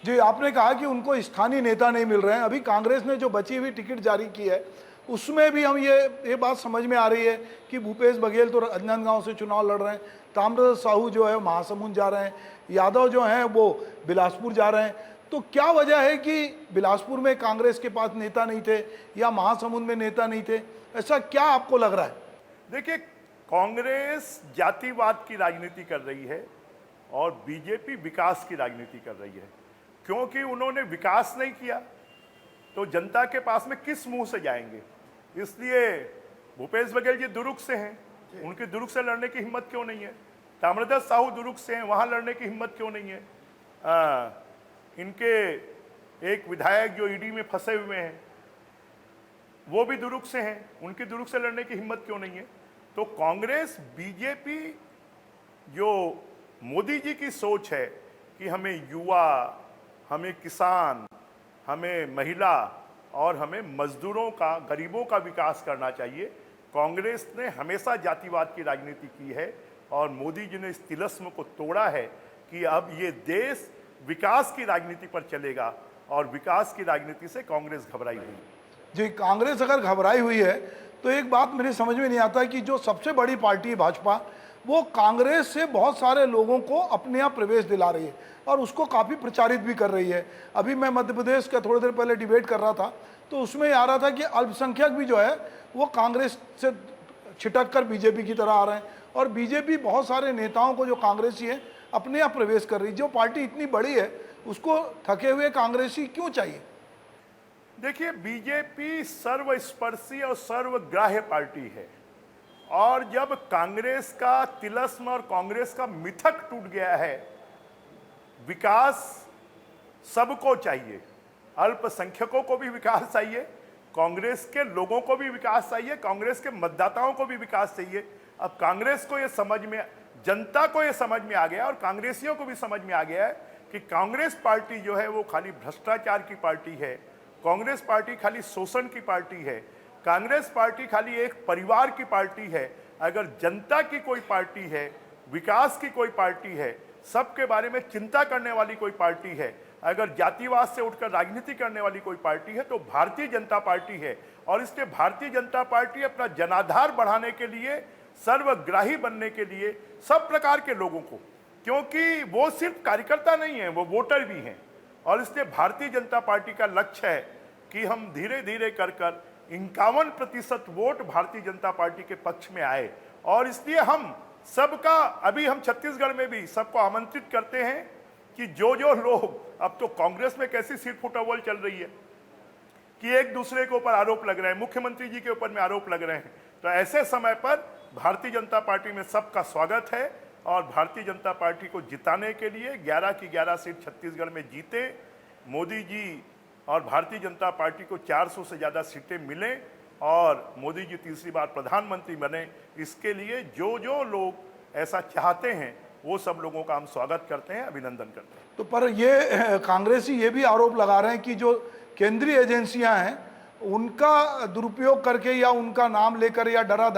जी, आपने कहा कि उनको स्थानीय नेता नहीं मिल रहे हैं। अभी कांग्रेस ने जो बची हुई टिकट जारी की है, उसमें भी हम ये बात समझ में आ रही है कि भूपेश बघेल तो राजनांदगांव से चुनाव लड़ रहे हैं, ताम्रध्वज साहू जो है महासमुंद जा रहे हैं, यादव जो हैं वो बिलासपुर जा रहे हैं। तो क्या वजह है कि बिलासपुर में कांग्रेस के पास नेता नहीं थे या महासमुंद में नेता नहीं थे? ऐसा क्या आपको लग रहा है? देखिए, कांग्रेस जातिवाद की राजनीति कर रही है और बीजेपी विकास की राजनीति कर रही है। क्योंकि उन्होंने विकास नहीं किया तो जनता के पास में किस मुंह से जाएंगे। इसलिए भूपेश बघेल जी दुर्ग से हैं, उनकी दुर्ग से लड़ने की हिम्मत क्यों नहीं है? ताम्रध्वज साहू दुर्ग से हैं, वहां लड़ने की हिम्मत क्यों नहीं है? इनके एक विधायक जो ईडी में फंसे हुए हैं वो भी दुर्ग से हैं, उनकी दुर्ग से लड़ने की हिम्मत क्यों नहीं है? तो कांग्रेस बीजेपी जो मोदी जी की सोच है कि हमें युवा, हमें किसान, हमें महिला और हमें मजदूरों का, गरीबों का विकास करना चाहिए। कांग्रेस ने हमेशा जातिवाद की राजनीति की है और मोदी जी ने इस तिलिस्म को तोड़ा है कि अब ये देश विकास की राजनीति पर चलेगा और विकास की राजनीति से कांग्रेस घबराई हुई है। जी, कांग्रेस अगर घबराई हुई है तो एक बात मेरे समझ में नहीं आता कि जो सबसे बड़ी पार्टी है भाजपा, वो कांग्रेस से बहुत सारे लोगों को अपने यहाँ प्रवेश दिला रही है और उसको काफ़ी प्रचारित भी कर रही है। अभी मैं मध्य प्रदेश का थोड़ी देर पहले डिबेट कर रहा था तो उसमें आ रहा था कि अल्पसंख्यक भी जो है वो कांग्रेस से छिटक कर बीजेपी की तरह आ रहे हैं और बीजेपी बहुत सारे नेताओं को जो कांग्रेसी है अपने यहाँ प्रवेश कर रही है। जो पार्टी इतनी बड़ी है उसको थके हुए कांग्रेसी क्यों चाहिए? देखिए, बीजेपी सर्वस्पर्शी और सर्वग्राह्य पार्टी है और जब कांग्रेस का तिलिस्म और कांग्रेस का मिथक टूट गया है, विकास सबको चाहिए, अल्पसंख्यकों को भी विकास चाहिए, कांग्रेस के लोगों को भी विकास चाहिए, कांग्रेस के मतदाताओं को भी विकास चाहिए। अब कांग्रेस को ये समझ में, जनता को ये समझ में आ गया और कांग्रेसियों को भी समझ में आ गया है कि कांग्रेस पार्टी जो है वो खाली भ्रष्टाचार की पार्टी है, कांग्रेस पार्टी खाली शोषण की पार्टी है, कांग्रेस पार्टी खाली एक परिवार की पार्टी है। अगर जनता की कोई पार्टी है, विकास की कोई पार्टी है, सबके बारे में चिंता करने वाली कोई पार्टी है, अगर जातिवाद से उठकर राजनीति करने वाली कोई पार्टी है तो भारतीय जनता पार्टी है। और इसलिए भारतीय जनता पार्टी अपना जनाधार बढ़ाने के लिए, सर्वग्राही बनने के लिए सब प्रकार के लोगों को, क्योंकि वो सिर्फ कार्यकर्ता नहीं है, वो वोटर भी हैं, और इसलिए भारतीय जनता पार्टी का लक्ष्य है कि हम धीरे धीरे कर 51% वोट भारतीय जनता पार्टी के पक्ष में आए। और इसलिए हम सबका, अभी हम छत्तीसगढ़ में भी सबको आमंत्रित करते हैं कि जो लोग, अब तो कांग्रेस में कैसी सीट फुटबॉल चल रही है कि एक दूसरे के ऊपर आरोप लग रहे हैं, मुख्यमंत्री जी के ऊपर में आरोप लग रहे हैं, तो ऐसे समय पर भारतीय जनता पार्टी में सबका स्वागत है और भारतीय जनता पार्टी को जिताने के लिए 11 की 11 सीट छत्तीसगढ़ में जीते, मोदी जी और भारतीय जनता पार्टी को 400 से ज़्यादा सीटें मिलें और मोदी जी तीसरी बार प्रधानमंत्री बने। इसके लिए जो लोग ऐसा चाहते हैं वो सब लोगों का हम स्वागत करते हैं, अभिनंदन करते हैं। तो पर ये कांग्रेसी ये भी आरोप लगा रहे हैं कि जो केंद्रीय एजेंसियां हैं उनका दुरुपयोग करके या उनका नाम लेकर या डरा